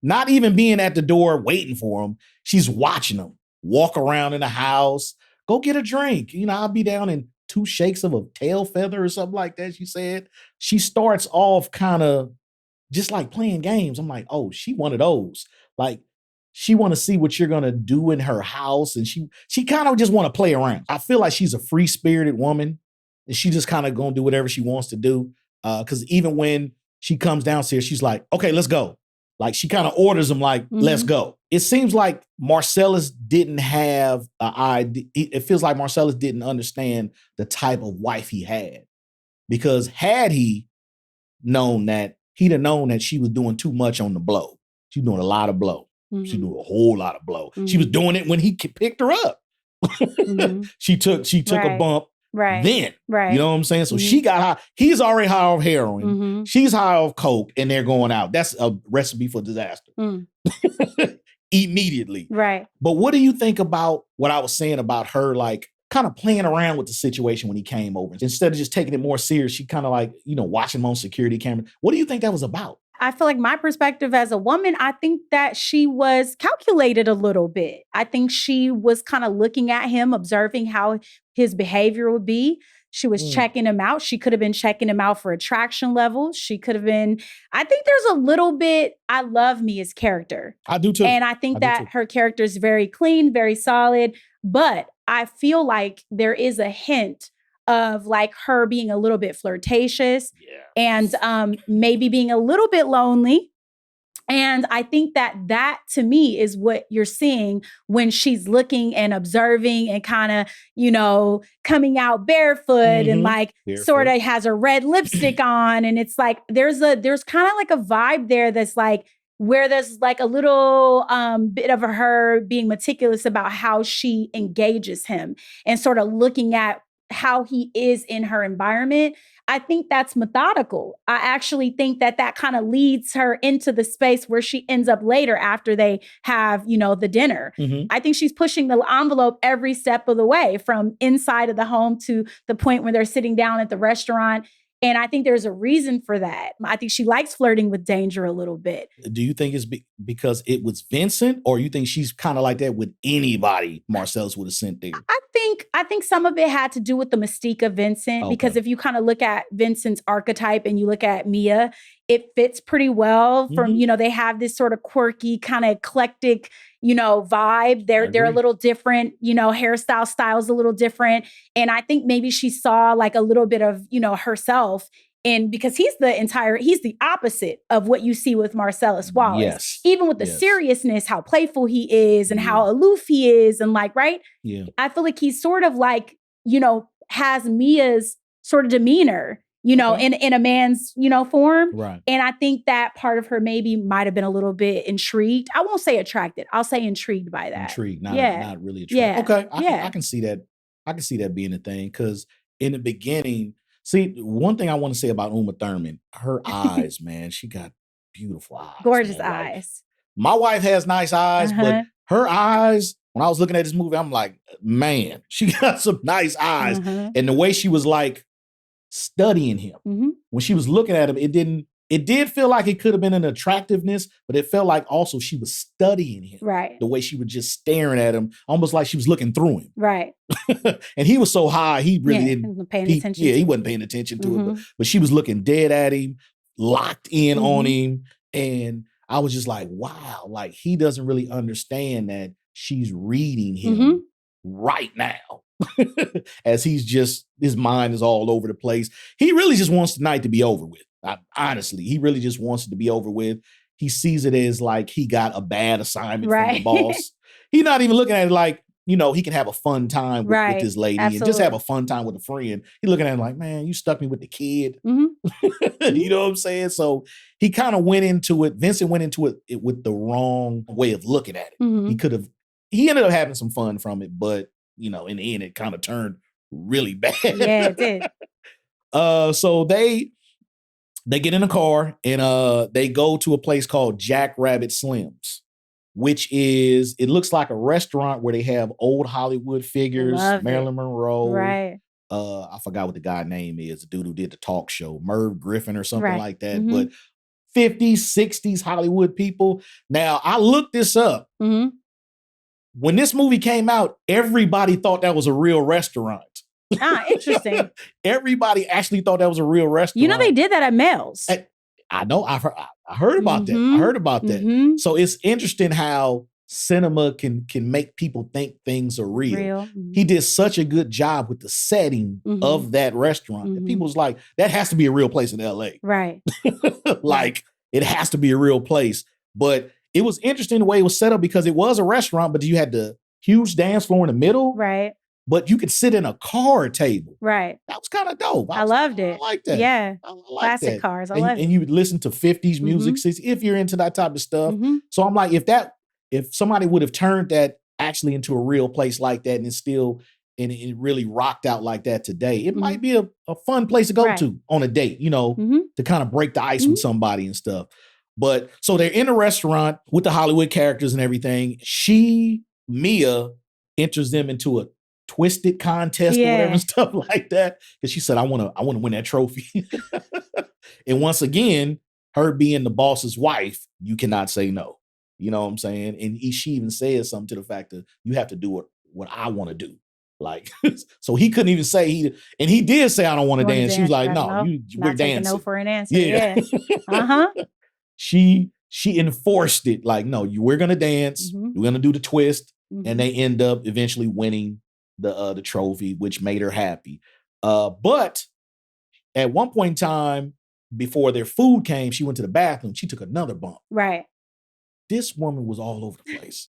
not even being at the door waiting for him. She's watching him walk around in the house, go get a drink. I'll be down in 2 shakes of a tail feather or something like that, she said. She starts off kind of just like playing games. I'm like, oh, she one of those. Like, she want to see what you're going to do in her house. And she kind of just want to play around. I feel like she's a free-spirited woman. And she just kind of going to do whatever she wants to do. Because even when she comes downstairs, she's like, okay, let's go. Like, she kind of orders him like, let's go. It seems like Marcellus didn't have an idea. It feels like Marcellus didn't understand the type of wife he had. Because had he known that, he'd have known that she was doing too much on the blow. She was doing a lot of blow. She doing a whole lot of blow. She was doing it when he picked her up. She took a bump then. Right. You know what I'm saying? So she got high. He's already high off heroin. She's high off coke, and they're going out. That's a recipe for disaster. Immediately. Right. But what do you think about what I was saying about her, like, kind of playing around with the situation when he came over? Instead of just taking it more serious, she kind of like, watching him on security camera. What do you think that was about? I feel like my perspective as a woman, I think that she was calculated a little bit. I think she was kind of looking at him, observing how his behavior would be. She was checking him out. She could have been checking him out for attraction levels. She could have been, I think there's a little bit, I love Mia's character. I do too. And I think that her character is very clean, very solid. But I feel like there is a hint of like her being a little bit flirtatious and maybe being a little bit lonely. And I think that to me is what you're seeing when she's looking and observing and kind of, coming out barefoot and like sort of has a red lipstick on. And it's like, there's kind of like a vibe there that's like, where there's like a little bit of her being meticulous about how she engages him and sort of looking at how he is in her environment. I think that's methodical. I actually think that kind of leads her into the space where she ends up later after they have, the dinner. I think she's pushing the envelope every step of the way, from inside of the home to the point where they're sitting down at the restaurant. And I think there's a reason for that. I think she likes flirting with danger a little bit. Do you think it's because it was Vincent, or you think she's kind of like that with anybody Marcellus would have sent there? I think some of it had to do with the mystique of Vincent, because if you kind of look at Vincent's archetype and you look at Mia, it fits pretty well from, they have this sort of quirky, kind of eclectic, vibe. They're a little different, hairstyle style's a little different. And I think maybe she saw like a little bit of, herself. And because he's the opposite of what you see with Marcellus Wallace. Yes. Even with the seriousness, how playful he is and how aloof he is. And like, right? Yeah. I feel like he's sort of like, has Mia's sort of demeanor, in a man's, form. Right. And I think that part of her maybe might have been a little bit intrigued. I won't say attracted. I'll say intrigued by that. Intrigued, not really attracted. Yeah. Okay. I can see that. I can see that being a thing, because in the beginning, see, one thing I want to say about Uma Thurman, her eyes, man, she got beautiful eyes. Gorgeous eyes. My wife has nice eyes, but her eyes, when I was looking at this movie, I'm like, man, she got some nice eyes. And the way she was like studying him, when she was looking at him, it did feel like it could have been an attractiveness, but it felt like also she was studying him. Right. The way she was just staring at him, almost like she was looking through him. Right. And he was so high, he really didn't pay attention. He wasn't paying attention to it, but she was looking dead at him, locked in on him. And I was just like, wow, like he doesn't really understand that she's reading him right now. As his mind is all over the place. He really just wants the night to be over with. Honestly, he really just wants it to be over with. He sees it as like he got a bad assignment from the boss. He's not even looking at it like, he can have a fun time with this lady and just have a fun time with a friend. He's looking at it like, man, you stuck me with the kid. You know what I'm saying? So he kind of went into it. Vincent went into it with the wrong way of looking at it. He ended up having some fun from it, but in the end, it kind of turned really bad. Yeah, it did. So they get in a car and they go to a place called Jack Rabbit Slim's, which it looks like a restaurant where they have old Hollywood figures, Marilyn Monroe. Right. I forgot what the guy's name is, the dude who did the talk show, Merv Griffin or something like that. But 50s, 60s Hollywood people. Now, I looked this up. Mm-hmm. When this movie came out, everybody thought that was a real restaurant. Interesting. Everybody actually thought that was a real restaurant. You know, they did that at Mel's. I know. I heard about that. I heard about that. So it's interesting how cinema can make people think things are real. He did such a good job with the setting of that restaurant. And people's like, that has to be a real place in LA. Right. Like, it has to be a real place. But it was interesting the way it was set up because it was a restaurant, but you had the huge dance floor in the middle. Right. But you could sit in a card table. Right. That was kind of dope. I loved it. I like that. Yeah. I like Classic that. cars. I love it. And you would listen to 50s music if you're into that type of stuff. So I'm like, if somebody would have turned that actually into a real place like that and it really rocked out like that today, it might be a fun place to go to on a date, to kind of break the ice with somebody and stuff. But so they're in a restaurant with the Hollywood characters and everything. Mia enters them into a twisted contest or whatever stuff like that. Because she said, I want to win that trophy. And once again, her being the boss's wife, you cannot say no. You know what I'm saying? And she even says something to the fact that you have to do what I want to do. Like, so he couldn't even say he did say, I don't want to dance. She was like, no, we're dancing. No for an answer. Yeah. She enforced it like, no, we're going to dance. We're going to do the twist. And they end up eventually winning the trophy, which made her happy. But at one point in time, before their food came, she went to the bathroom. She took another bump. Right. This woman was all over the place.